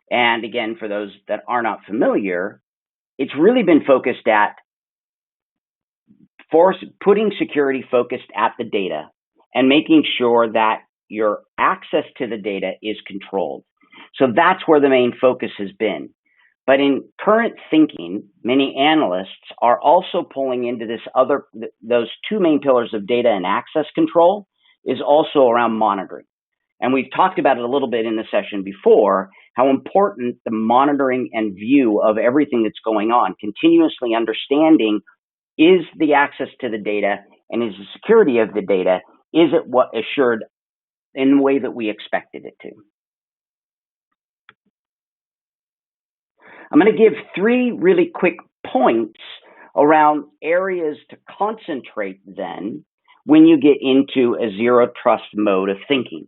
And again, for those that are not familiar, it's really been focused at putting security focused at the data and making sure that your access to the data is controlled. So that's where the main focus has been. But in current thinking, many analysts are also pulling into those two main pillars of data and access control is also around monitoring. And we've talked about it a little bit in the session before, how important the monitoring and view of everything that's going on, continuously understanding, is the access to the data and is the security of the data, is it what assured in the way that we expected it to? I'm going to give 3 really quick points around areas to concentrate then when you get into a zero trust mode of thinking.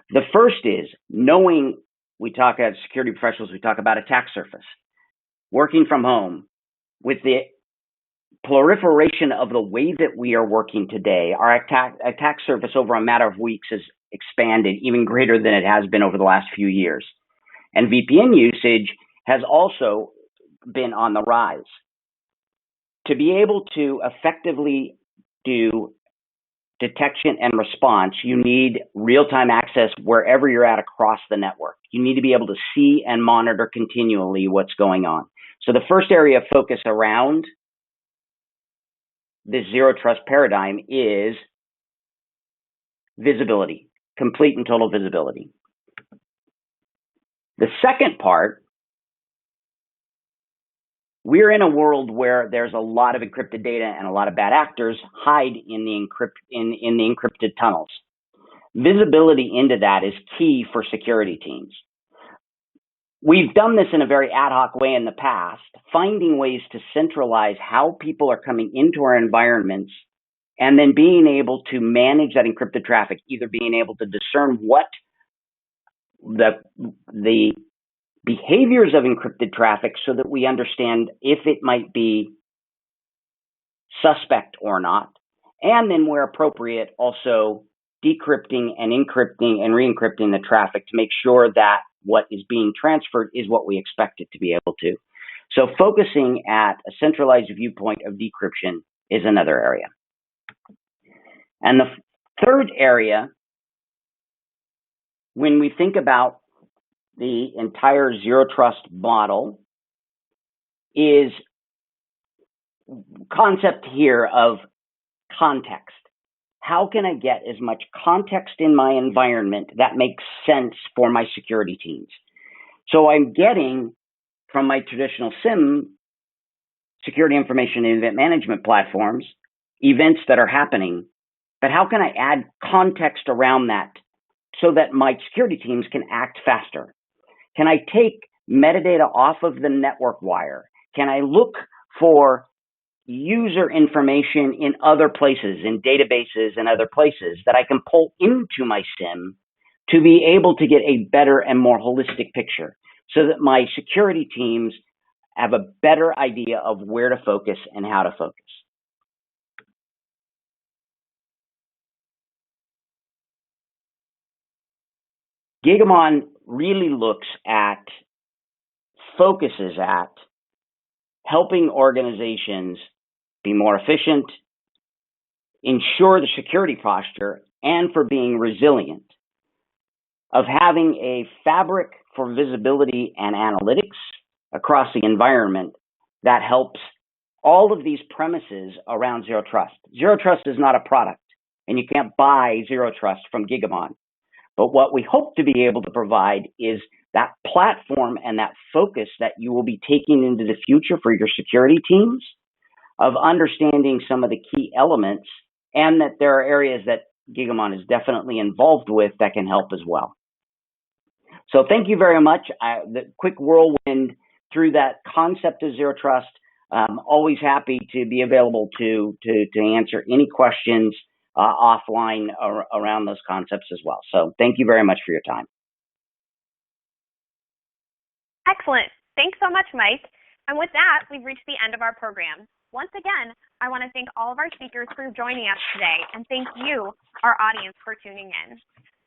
The first is knowing, we talk as security professionals, we talk about attack surface. Working from home, with the proliferation of the way that we are working today, our attack surface over a matter of weeks has expanded even greater than it has been over the last few years. And VPN usage has also been on the rise. To be able to effectively do detection and response, you need real-time access wherever you're at across the network. You need to be able to see and monitor continually what's going on. So the first area of focus around this zero trust paradigm is visibility, complete and total visibility. The second part, we're in a world where there's a lot of encrypted data and a lot of bad actors hide in the encrypted tunnels. Visibility into that is key for security teams. We've done this in a very ad hoc way in the past, finding ways to centralize how people are coming into our environments and then being able to manage that encrypted traffic, either being able to discern what the behaviors of encrypted traffic so that we understand if it might be suspect or not, and then where appropriate, also decrypting and encrypting and re-encrypting the traffic to make sure that what is being transferred is what we expect it to be able to. So focusing at a centralized viewpoint of decryption is another area. And the third area, when we think about the entire zero trust model, is concept here of context. How can I get as much context in my environment that makes sense for my security teams? So I'm getting from my traditional SIEM, security information and event management platforms, events that are happening, but how can I add context around that so that my security teams can act faster? Can I take metadata off of the network wire? Can I look for user information in other places, in databases and other places that I can pull into my SIEM to be able to get a better and more holistic picture so that my security teams have a better idea of where to focus and how to focus? Gigamon really focuses at helping organizations be more efficient, ensure the security posture and for being resilient, of having a fabric for visibility and analytics across the environment that helps all of these premises around Zero Trust. Zero Trust is not a product, and you can't buy Zero Trust from Gigamon. But what we hope to be able to provide is that platform and that focus that you will be taking into the future for your security teams, of understanding some of the key elements, and that there are areas that Gigamon is definitely involved with that can help as well. So thank you very much. The quick whirlwind through that concept of Zero Trust. Always happy to be available to answer any questions offline around those concepts as well. So thank you very much for your time. Excellent. Thanks so much, Mike. And with that, we've reached the end of our program. Once again, I want to thank all of our speakers for joining us today, and thank you, our audience, for tuning in.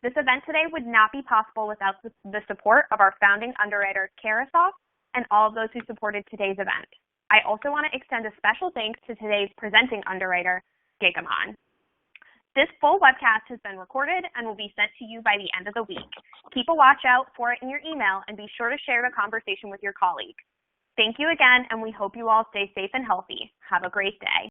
This event today would not be possible without the support of our founding underwriter, Karasoft, and all of those who supported today's event. I also want to extend a special thanks to today's presenting underwriter, Gigamon. This full webcast has been recorded and will be sent to you by the end of the week. Keep a watch out for it in your email and be sure to share the conversation with your colleagues. Thank you again, and we hope you all stay safe and healthy. Have a great day.